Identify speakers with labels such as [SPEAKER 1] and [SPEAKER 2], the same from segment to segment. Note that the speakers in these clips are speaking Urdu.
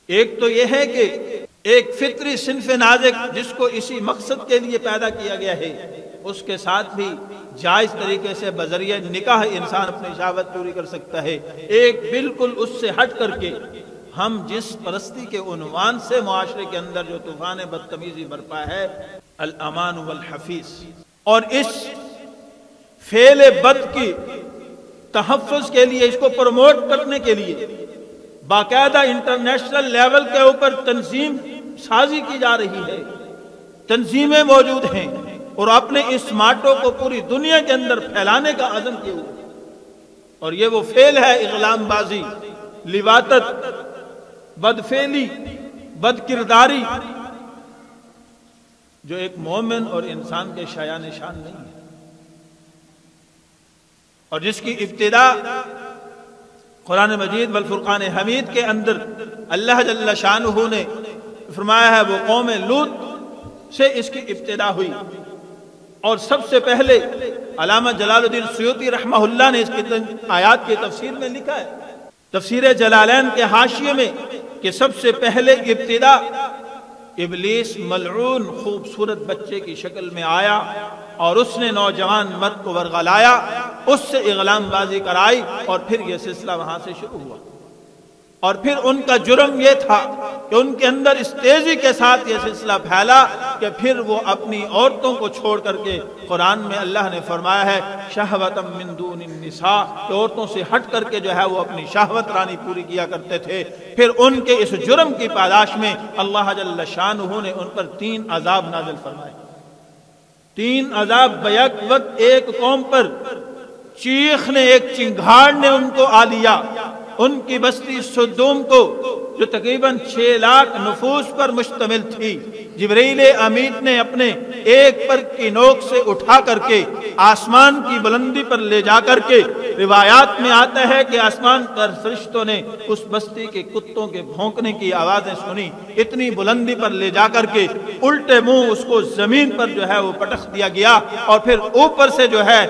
[SPEAKER 1] ایک تو یہ ہے کہ ایک فطری صنف نازک جس کو اسی مقصد کے لیے پیدا کیا گیا ہے، اس کے ساتھ بھی جائز طریقے سے بذریعہ نکاح انسان اپنی شہوت پوری کر سکتا ہے۔ ایک بالکل اس سے ہٹ کر کے ہم جس پرستی کے عنوان سے معاشرے کے اندر جو طوفان بدتمیزی برپا ہے، الامان والحفیظ، اور اس فعل بد کی تحفظ کے لیے، اس کو پروموٹ کرنے کے لیے باقاعدہ انٹرنیشنل لیول کے اوپر تنظیم سازی کی جا رہی ہے، تنظیمیں موجود ہیں، اور اپنے اس ماٹو کو پوری دنیا کے اندر پھیلانے کا عزم کیا ہوا ہے۔ اور یہ وہ فعل ہے اغلام بازی، لواطت، بدفعلی، بد کرداری، جو ایک مومن اور انسان کے شایان شان نہیں ہے، اور جس کی ابتدا قرآن مجید والفرقان حمید کے اندر اللہ جل شانہ نے فرمایا ہے، وہ قوم لوط سے اس کی ابتدا ہوئی۔ اور سب سے پہلے علامہ جلال الدین سیوطی رحمہ اللہ نے اس کی آیات کی تفسیر میں لکھا ہے، تفسیر جلالین کے حاشیے میں، کہ سب سے پہلے ابتدا ابلیس ملعون خوبصورت بچے کی شکل میں آیا اور اس نے نوجوان مرد کو ورغلایا، اس سے اغلام بازی کرائی، اور پھر یہ سلسلہ وہاں سے شروع ہوا۔ اور پھر ان کا جرم یہ تھا کہ ان کے اندر اس تیزی کے ساتھ یہ سلسلہ پھیلا کہ پھر وہ اپنی عورتوں کو چھوڑ کر کے، قرآن میں اللہ نے فرمایا ہے شہوۃ من دون النساء، کہ عورتوں سے ہٹ کر کے جو ہے وہ اپنی شہوت رانی پوری کیا کرتے تھے۔ پھر ان کے اس جرم کی پاداش میں اللہ جل شانہ نے ان پر 3 عذاب نازل فرمائے، 3 عذاب بیک وقت ایک قوم پر چیخ نے، ایک چنگھاڑ نے ان کو آ لیا۔ ان کی بستی سدوم کو، جو تقریباً 6 لاکھ نفوس پر مشتمل تھی، جبرائیل امین نے اپنے ایک پر کی نوک سے اٹھا کر کے آسمان کی بلندی پر لے جا کر کے، روایات میں آتا ہے کہ آسمان پر فرشتوں نے اس بستی کے کتوں کے بھونکنے کی آوازیں سنی، اتنی بلندی پر لے جا کر کے الٹے منہ اس کو زمین پر جو ہے وہ پٹخ دیا گیا، اور پھر اوپر سے جو ہے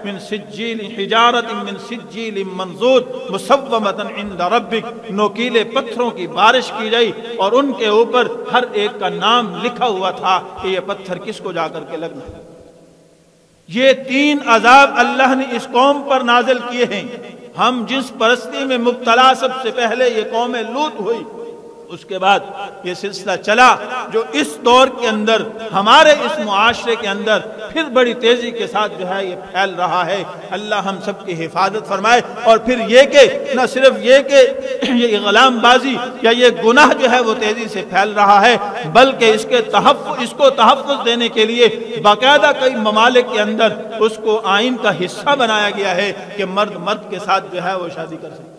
[SPEAKER 1] من سجیل حجارت من سجیل منضود مسومۃ عند ربک، نوکیلے پتھروں کی بارش کی گئی، اور ان کے اوپر ہر ایک کا نام لکھا ہوا تھا کہ یہ پتھر کس کو جا کر کے لگنا ہے۔ یہ 3 عذاب اللہ نے اس قوم پر نازل کیے ہیں۔ ہم جس پرستی میں مبتلا سب سے پہلے یہ قوم لوط ہوئی، اس کے بعد یہ سلسلہ چلا جو اس دور کے اندر ہمارے اس معاشرے کے اندر پھر بڑی تیزی کے ساتھ جو ہے یہ پھیل رہا ہے۔ اللہ ہم سب کی حفاظت فرمائے۔ اور پھر یہ کہ نہ صرف یہ کہ یہ غلام بازی یا یہ گناہ جو ہے وہ تیزی سے پھیل رہا ہے، بلکہ اس کو تحفظ دینے کے لیے باقاعدہ کئی ممالک کے اندر اس کو آئین کا حصہ بنایا گیا ہے کہ مرد مرد کے ساتھ جو ہے وہ شادی کر سکے۔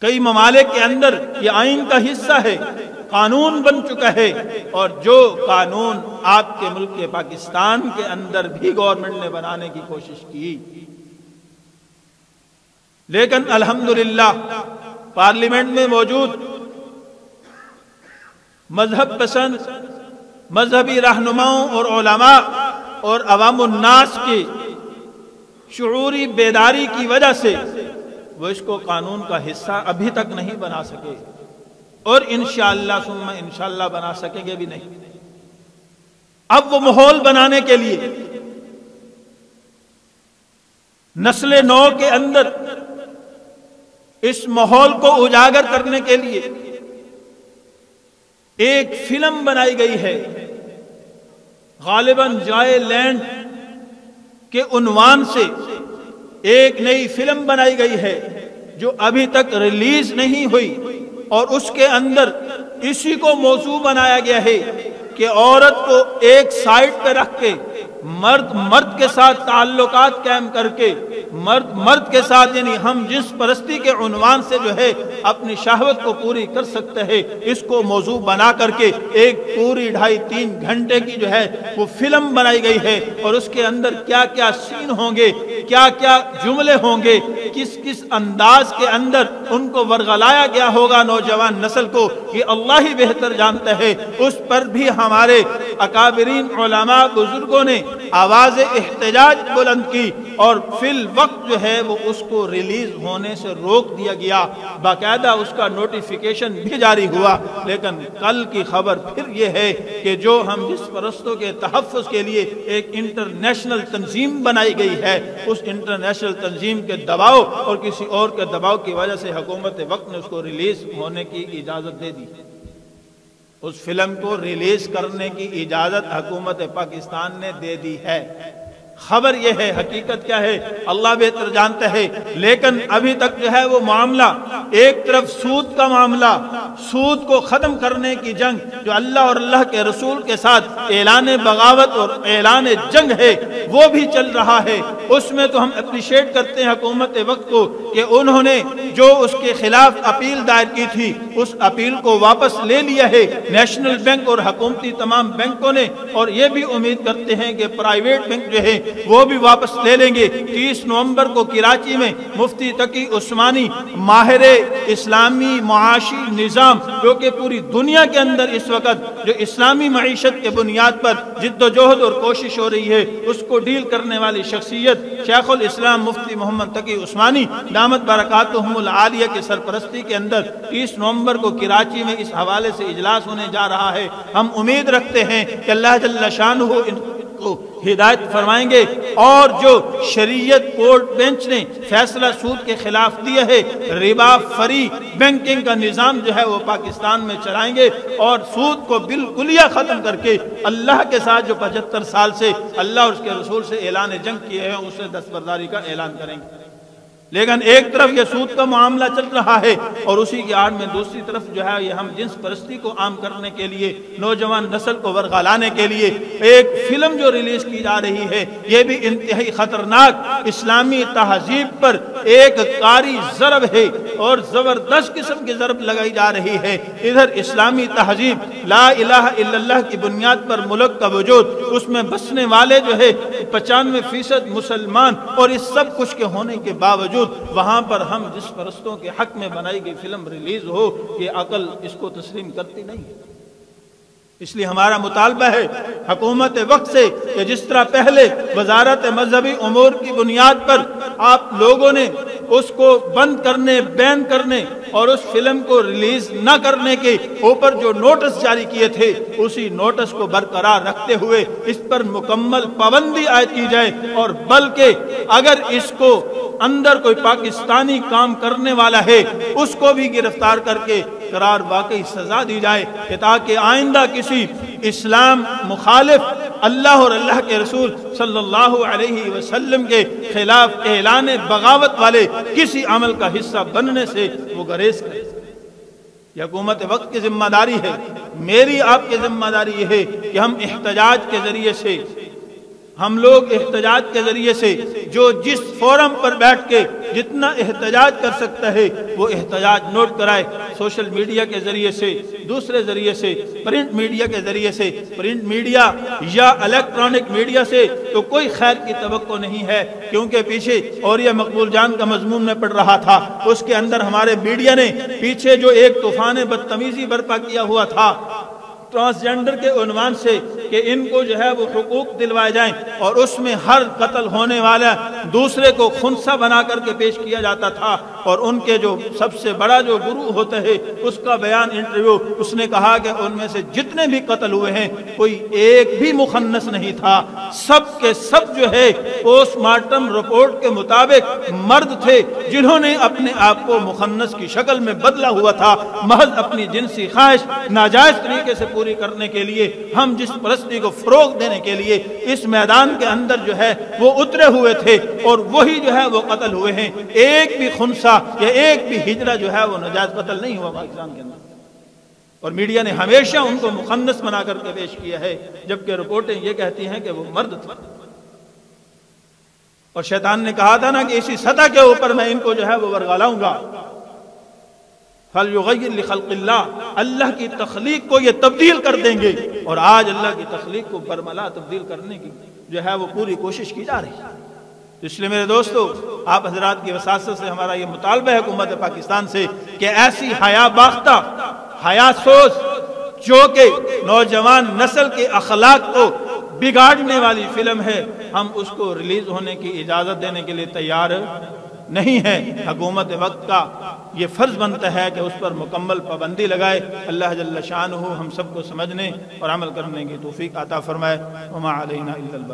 [SPEAKER 1] کئی ممالک کے اندر یہ آئین کا حصہ ہے، قانون بن چکا ہے، اور جو قانون آپ کے ملک کے پاکستان کے اندر بھی گورنمنٹ نے بنانے کی کوشش کی، لیکن الحمدللہ پارلیمنٹ میں موجود مذہب پسند مذہبی رہنماؤں اور علماء اور عوام الناس کی شعوری بیداری کی وجہ سے وہ اس کو قانون کا حصہ ابھی تک نہیں بنا سکے، اور انشاءاللہ ثم انشاءاللہ بنا سکیں گے بھی نہیں۔ اب وہ ماحول بنانے کے لیے، نسل نو کے اندر اس ماحول کو اجاگر کرنے کے لیے ایک فلم بنائی گئی ہے، غالباً جائے لینڈ کے عنوان سے ایک نئی فلم بنائی گئی ہے جو ابھی تک ریلیز نہیں ہوئی، اور اس کے اندر اسی کو موضوع بنایا گیا ہے کہ عورت کو ایک سائٹ پہ رکھ کے، مرد مرد کے ساتھ تعلقات قائم کر کے، مرد مرد کے ساتھ، یعنی ہم جس پرستی کے عنوان سے جو ہے اپنی شہوت کو پوری کر سکتے ہیں، اس کو موضوع بنا کر کے ایک پوری 2.5-3 گھنٹے کی جو ہے وہ فلم بنائی گئی ہے، اور اس کے اندر کیا کیا سین ہوں گے، کیا کیا جملے ہوں گے، کس کس انداز کے اندر ان کو ورغلایا گیا ہوگا نوجوان نسل کو، یہ اللہ ہی بہتر جانتا ہے۔ اس پر بھی ہمارے اکابرین علماء بزرگوں نے آواز احتجاج بلند کی اور فی الوقت جو ہے وہ اس کو ریلیز ہونے سے روک دیا گیا، باقاعدہ اس کا نوٹیفیکیشن بھی جاری ہوا۔ لیکن کل کی خبر پھر یہ ہے کہ جو ہم جس پرستوں کے تحفظ کے لیے ایک انٹرنیشنل تنظیم بنائی گئی ہے، اس انٹرنیشنل تنظیم کے دباؤ اور کسی اور کے دباؤ کی وجہ سے حکومت وقت نے اس کو ریلیز ہونے کی اجازت دے دی۔ اس فلم کو ریلیز کرنے کی اجازت حکومت پاکستان نے دے دی ہے۔ خبر یہ ہے، حقیقت کیا ہے اللہ بہتر جانتا ہے، لیکن ابھی تک جو ہے وہ معاملہ ایک طرف سود کا معاملہ، سود کو ختم کرنے کی جنگ جو اللہ اور اللہ کے رسول کے ساتھ اعلان بغاوت اور اعلان جنگ ہے وہ بھی چل رہا ہے۔ اس میں تو ہم اپریشیٹ کرتے ہیں حکومت وقت کو کہ انہوں نے جو اس کے خلاف اپیل دائر کی تھی اس اپیل کو واپس لے لیا ہے نیشنل بینک اور حکومتی تمام بینکوں نے، اور یہ بھی امید کرتے ہیں کہ پرائیویٹ بینک جو ہے وہ بھی واپس لے لیں گے۔ 30 نومبر کو کراچی میں مفتی تقی عثمانی ماہر اسلامی معاشی نظام جو کہ پوری دنیا کے اندر اس وقت جو اسلامی معیشت کے بنیاد پر جد و جہد اور کوشش ہو رہی ہے اس کو ڈیل کرنے والی شخصیت شیخ الاسلام مفتی محمد تقی عثمانی دامت برکاتہم العالیہ کی سرپرستی کے اندر 30 نومبر کو کراچی میں اس حوالے سے اجلاس ہونے جا رہا ہے۔ ہم امید رکھتے ہیں کہ اللہ جل شانہ ان کو ہدایت فرمائیں گے، اور جو شریعت کورٹ بینچ نے فیصلہ سود کے خلاف دیا ہے، ربا فری بینکنگ کا نظام جو ہے وہ پاکستان میں چلائیں گے اور سود کو بالکلیہ ختم کر کے اللہ کے ساتھ جو 75 سال سے اللہ اور اس کے رسول سے اعلان جنگ کیے ہیں اسے دستبرداری کا اعلان کریں گے۔ لیکن ایک طرف یہ سود کا معاملہ چل رہا ہے اور اسی کی آڑ میں دوسری طرف جو ہے یہ ہم جنس پرستی کو عام کرنے کے لیے، نوجوان نسل کو ورغلانے کے لیے ایک فلم جو ریلیز کی جا رہی ہے، یہ بھی انتہائی خطرناک اسلامی تہذیب پر ایک کاری ضرب ہے اور زبردست قسم کی ضرب لگائی جا رہی ہے۔ ادھر اسلامی تہذیب لا الہ الا اللہ کی بنیاد پر ملک کا وجود، اس میں بسنے والے جو ہے 95% مسلمان، اور اس سب کچھ کے ہونے کے باوجود وہاں پر ہم جس پرستوں کے حق میں بنائی گئی فلم ریلیز ہو، یہ عقل اس کو تسلیم کرتی نہیں ہے۔ اس لیے ہمارا مطالبہ ہے حکومت وقت سے کہ جس طرح پہلے وزارت مذہبی امور کی بنیاد پر آپ لوگوں نے اس کو بند کرنے، بین کرنے اور اس فلم کو ریلیز نہ کرنے کے اوپر جو نوٹس جاری کیے تھے، اسی نوٹس کو برقرار رکھتے ہوئے اس پر مکمل پابندی عائد کی جائے، اور بلکہ اگر اس کو اندر کوئی پاکستانی کام کرنے والا ہے اس کو بھی گرفتار کر کے قرار واقعی سزا دی جائے، کہ تاکہ آئندہ کسی اسلام مخالف اللہ اور اللہ کے رسول صلی اللہ علیہ وسلم کے خلاف اعلان بغاوت والے کسی عمل کا حصہ بننے سے وہ گریز کرے۔ یہ حکومت وقت کی ذمہ داری ہے، میری آپ کی ذمہ داری یہ ہے کہ ہم احتجاج کے ذریعے سے، ہم لوگ احتجاج کے ذریعے سے جو جس فورم پر بیٹھ کے جتنا احتجاج کر سکتا ہے وہ احتجاج نوٹ کرائے، سوشل میڈیا کے ذریعے سے، دوسرے ذریعے سے، پرنٹ میڈیا کے ذریعے سے، پرنٹ میڈیا یا الیکٹرانک میڈیا سے تو کوئی خیر کی توقع نہیں ہے، کیونکہ پیچھے اوریہ مقبول جان کا مضمون میں پڑھ رہا تھا، اس کے اندر ہمارے میڈیا نے پیچھے جو ایک طوفان بدتمیزی برپا کیا ہوا تھا ٹرانسجنڈر کے عنوان سے کہ ان کو جو ہے وہ حقوق دلوائے جائیں، اور اس میں ہر قتل ہونے والا دوسرے کو خنثی بنا کر کے پیش کیا جاتا تھا، اور ان کے جو سب سے بڑا جو گروہ ہوتا ہے اس کا بیان انٹرویو، اس نے کہا کہ ان میں سے جتنے بھی قتل ہوئے ہیں کوئی ایک بھی مخنث نہیں تھا، سب کے سب جو ہے پوسٹ مارٹم رپورٹ کے مطابق مرد تھے جنہوں نے اپنے آپ کو مخنث کی شکل میں بدلا ہوا تھا، محض اپنی جنسی خواہش ناجائز طریقے سے پوری کرنے کے لیے، ہم جس پرستی کو فروغ دینے کے لیے اس میدان کے اندر جو ہے وہ اترے ہوئے تھے، اور وہی جو ہے وہ قتل ہوئے ہیں۔ ایک بھی خنثی یا ایک بھی ہجرہ جو ہے وہ ناجائز قتل نہیں ہوا پاکستان کے اندر، اور میڈیا نے ہمیشہ ان کو مخنث بنا کر کے پیش کیا ہے، جبکہ رپورٹیں یہ کہتی ہیں کہ وہ مرد تھے۔ اور شیطان نے کہا تھا نا کہ اسی سطح کے اوپر میں ان کو جو ہے وہ ورغلاؤں گا، فَلْيُغَيِّرْ لِخَلْقِ اللَّهِ، اللہ کی تخلیق کو یہ تبدیل کر دیں گے، اور آج اللہ کی تخلیق کو برملا تبدیل کرنے کی جو ہے وہ پوری کوشش کی جا رہی ہے۔ اس لیے میرے دوستو، آپ حضرات کی وساطت سے ہمارا یہ مطالبہ ہے حکومت پاکستان سے کہ ایسی حیا باختہ، حیا سوز جو کہ نوجوان نسل کے اخلاق کو بگاڑنے والی فلم ہے، ہم اس کو ریلیز ہونے کی اجازت دینے کے لیے تیار نہیں ہے۔ حکومت وقت کا یہ فرض بنتا ہے کہ اس پر مکمل پابندی لگائے۔ اللہ جل شانہ ہم سب کو سمجھنے اور عمل کرنے کی توفیق عطا فرمائے۔ وما علینا الا البلاغ۔